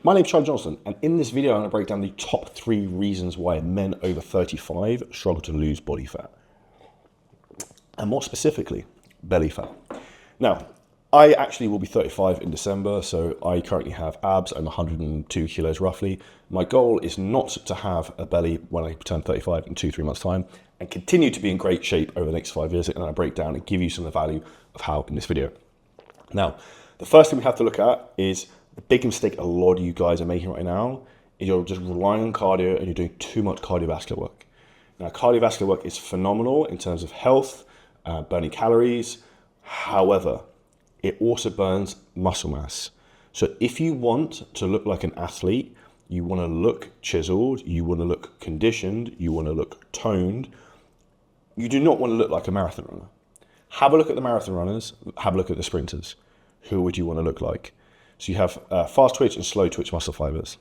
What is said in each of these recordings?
My name's Charlie Johnson, and in this video I'm going to break down the top 3 reasons why men over 35 struggle to lose body fat. And more specifically, belly fat. Now, I actually will be 35 in December, so I currently have abs. I'm 102 kilos roughly. My goal is not to have a belly when I turn 35 in 2-3 months' time, and continue to be in great shape over the next 5 years, and I break down and give you some of the value of how in this video. Now, the first thing we have to look at is the big mistake a lot of you guys are making right now is you're just relying on cardio and you're doing too much cardiovascular work. Now, cardiovascular work is phenomenal in terms of health, burning calories. However, it also burns muscle mass. So if you want to look like an athlete, you want to look chiseled, you want to look conditioned, you want to look toned, you do not want to look like a marathon runner. Have a look at the marathon runners, have a look at the sprinters. Who would you want to look like? So you have fast twitch and slow twitch muscle fibers.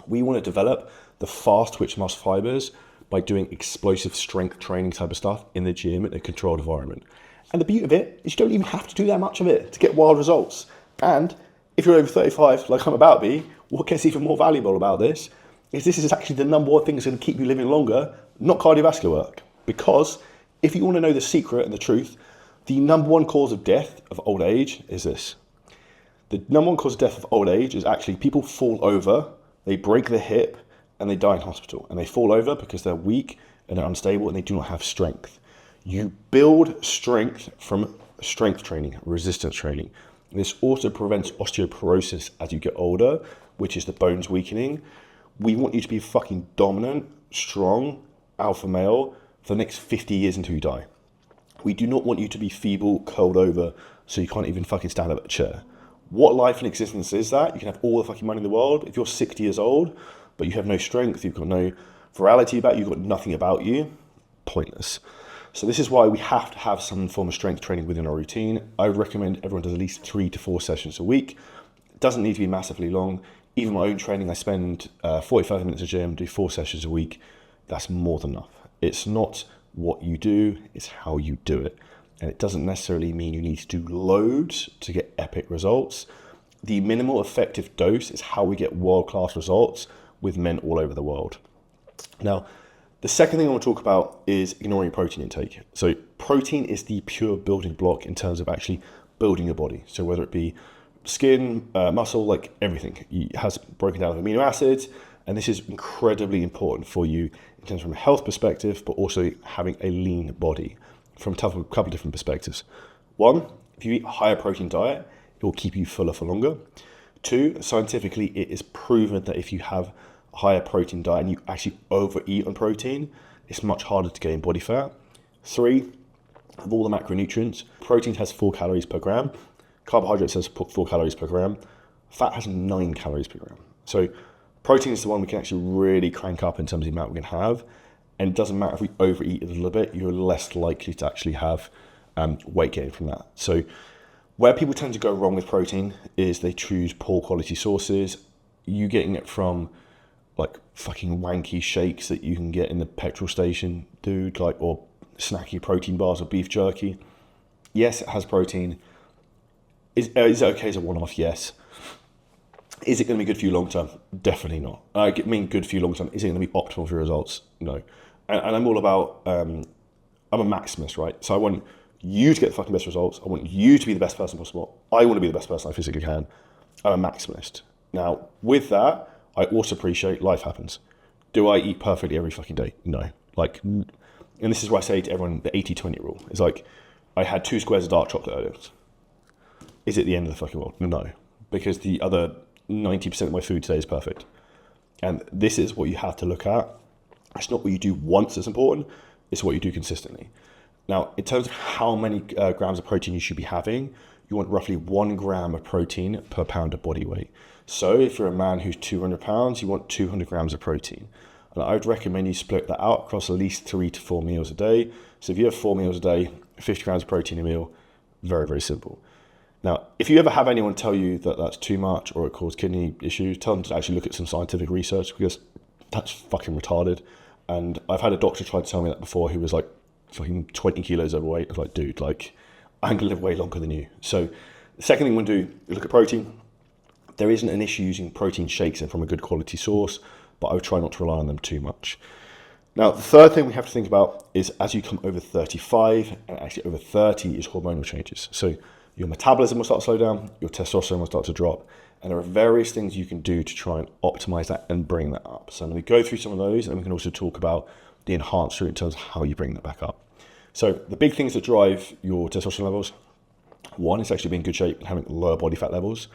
We want to develop the fast twitch muscle fibers by doing explosive strength training type of stuff in the gym in a controlled environment. And the beauty of it is you don't even have to do that much of it to get wild results. And if you're over 35, like I'm about to be, what gets even more valuable about this is actually the number one thing that's going to keep you living longer, not cardiovascular work. Because if you want to know the secret and the truth, the number one cause of death of old age is this. The number one cause of death of old age is actually people fall over, they break their hip, and they die in hospital. And they fall over because they're weak and they're unstable and they do not have strength. You build strength from strength training, resistance training. This also prevents osteoporosis as you get older, which is the bones weakening. We want you to be fucking dominant, strong, alpha male for the next 50 years until you die. We do not want you to be feeble, curled over, so you can't even fucking stand up at a chair. What life and existence is that? You can have all the fucking money in the world. If you're 60 years old, but you have no strength, you've got no virality about you, you've got nothing about you, pointless. So this is why we have to have some form of strength training within our routine. I would recommend everyone does at least 3 to 4 sessions a week. It doesn't need to be massively long. Even my own training, I spend 45 minutes at the gym, do 4 sessions a week. That's more than enough. It's not what you do, it's how you do it. And it doesn't necessarily mean you need to do loads to get epic results. The minimal effective dose is how we get world-class results with men all over the world. Now, the second thing I want to talk about is ignoring protein intake. So protein is the pure building block in terms of actually building your body. So whether it be skin, muscle, like everything, it has broken down amino acids. And this is incredibly important for you in terms from a health perspective, but also having a lean body from a couple of different perspectives. 1, if you eat a higher protein diet, it will keep you fuller for longer. 2, scientifically, it is proven that if you have a higher protein diet and you actually overeat on protein, it's much harder to gain body fat. 3, of all the macronutrients, protein has 4 calories per gram, carbohydrates has 4 calories per gram, fat has 9 calories per gram. So protein is the one we can actually really crank up in terms of the amount we can have. And it doesn't matter if we overeat a little bit, you're less likely to actually have weight gain from that. So where people tend to go wrong with protein is they choose poor quality sources. You getting it from like fucking wanky shakes that you can get in the petrol station, dude, like, or snacky protein bars or beef jerky. Yes, it has protein. Is it okay as a one-off? Yes. Is it going to be good for you long term? Definitely not. I mean good for you long term. Is it going to be optimal for your results? No. And I'm all about, I'm a maximalist, right? So I want you to get the fucking best results. I want you to be the best person possible. I want to be the best person I physically can. I'm a maximalist. Now, with that, I also appreciate life happens. Do I eat perfectly every fucking day? No. Like, and this is what I say to everyone, the 80-20 rule. It's like, I had 2 squares of dark chocolate earlier. Is it the end of the fucking world? No. Because the other 90% of my food today is perfect. And this is what you have to look at. It's not what you do once that's important, it's what you do consistently. Now, in terms of how many grams of protein you should be having, you want roughly 1 gram of protein per pound of body weight. So if you're a man who's 200 pounds, you want 200 grams of protein. And I would recommend you split that out across at least 3 to 4 meals a day. So if you have 4 meals a day, 50 grams of protein a meal, very, very simple. Now, if you ever have anyone tell you that that's too much or it causes kidney issues, tell them to actually look at some scientific research because that's fucking retarded. And I've had a doctor try to tell me that before who was like fucking 20 kilos overweight. I was like, dude, like, I'm going to live way longer than you. So the second thing we want to do is look at protein. There isn't an issue using protein shakes and from a good quality source, but I would try not to rely on them too much. Now, the third thing we have to think about is as you come over 35 and actually over 30 is hormonal changes. So your metabolism will start to slow down, your testosterone will start to drop, and there are various things you can do to try and optimize that and bring that up. So I'm going to go through some of those, and we can also talk about the enhanced route in terms of how you bring that back up. So the big things that drive your testosterone levels, one is actually being in good shape and having lower body fat levels.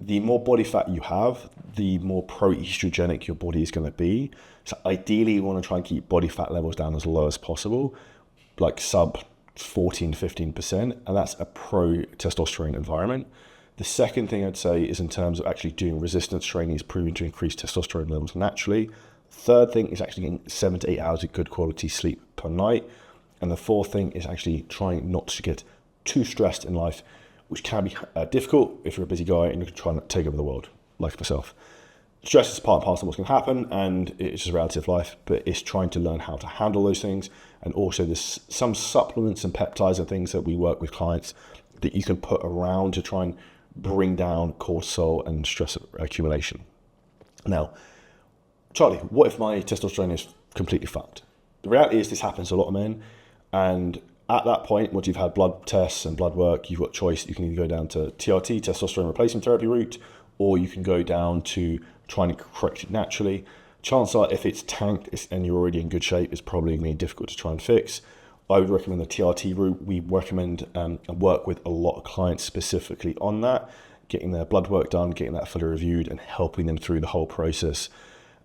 The more body fat you have, the more pro-estrogenic your body is going to be. So ideally, you want to try and keep body fat levels down as low as possible, like sub 14 to 15%, and that's a pro-testosterone environment. The second thing I'd say is in terms of actually doing resistance training is proving to increase testosterone levels naturally. Third thing is actually getting 7 to 8 hours of good quality sleep per night. And the fourth thing is actually trying not to get too stressed in life, which can be difficult if you're a busy guy and you're trying to take over the world, like myself. Stress is part and parcel of what's going to happen, and it's just a reality of life, but it's trying to learn how to handle those things. And also there's some supplements and peptides and things that we work with clients that you can put around to try and bring down cortisol and stress accumulation. Now, Charlie, what if my testosterone is completely fucked? The reality is this happens to a lot of men, and at that point, once you've had blood tests and blood work, you've got choice. You can either go down to TRT, testosterone replacement therapy route, or you can go down to trying to correct it naturally. Chances are, if it's tanked and you're already in good shape, it's probably going to be difficult to try and fix. I would recommend the TRT route. We recommend and work with a lot of clients specifically on that, getting their blood work done, getting that fully reviewed, and helping them through the whole process.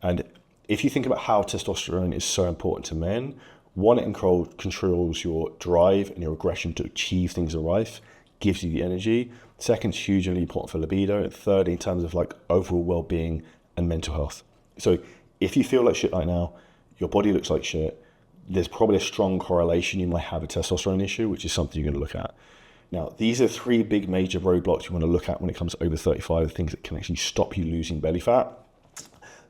And if you think about how testosterone is so important to men, one, it controls your drive and your aggression to achieve things in life, gives you the energy. Second, it's hugely important for libido. And third, in terms of like overall well-being and mental health. So if you feel like shit right now, your body looks like shit, there's probably a strong correlation you might have a testosterone issue, which is something you're going to look at. Now, these are three big major roadblocks you want to look at when it comes to over 35, things that can actually stop you losing belly fat.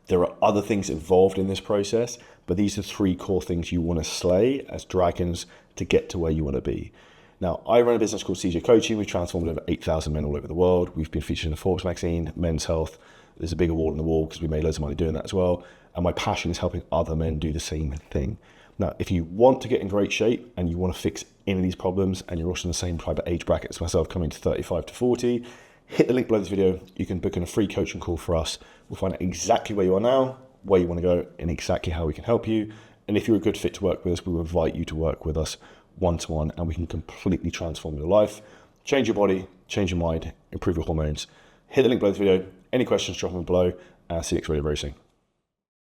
There are other things involved in this process, but these are three core things you want to slay as dragons to get to where you want to be. Now, I run a business called CJ Coaching. We've transformed over 8,000 men all over the world. We've been featured in the Forbes magazine, Men's Health. There's a big award on the wall because we made loads of money doing that as well. And my passion is helping other men do the same thing. Now, if you want to get in great shape and you want to fix any of these problems, and you're also in the same type of age bracket as myself, coming to 35 to 40, hit the link below this video. You can book in a free coaching call for us. We'll find out exactly where you are now, where you want to go, and exactly how we can help you. And if you're a good fit to work with us, we will invite you to work with us one-to-one, and we can completely transform your life, change your body, change your mind, improve your hormones. Hit the link below this video. Any questions, drop them below. See you next video very soon.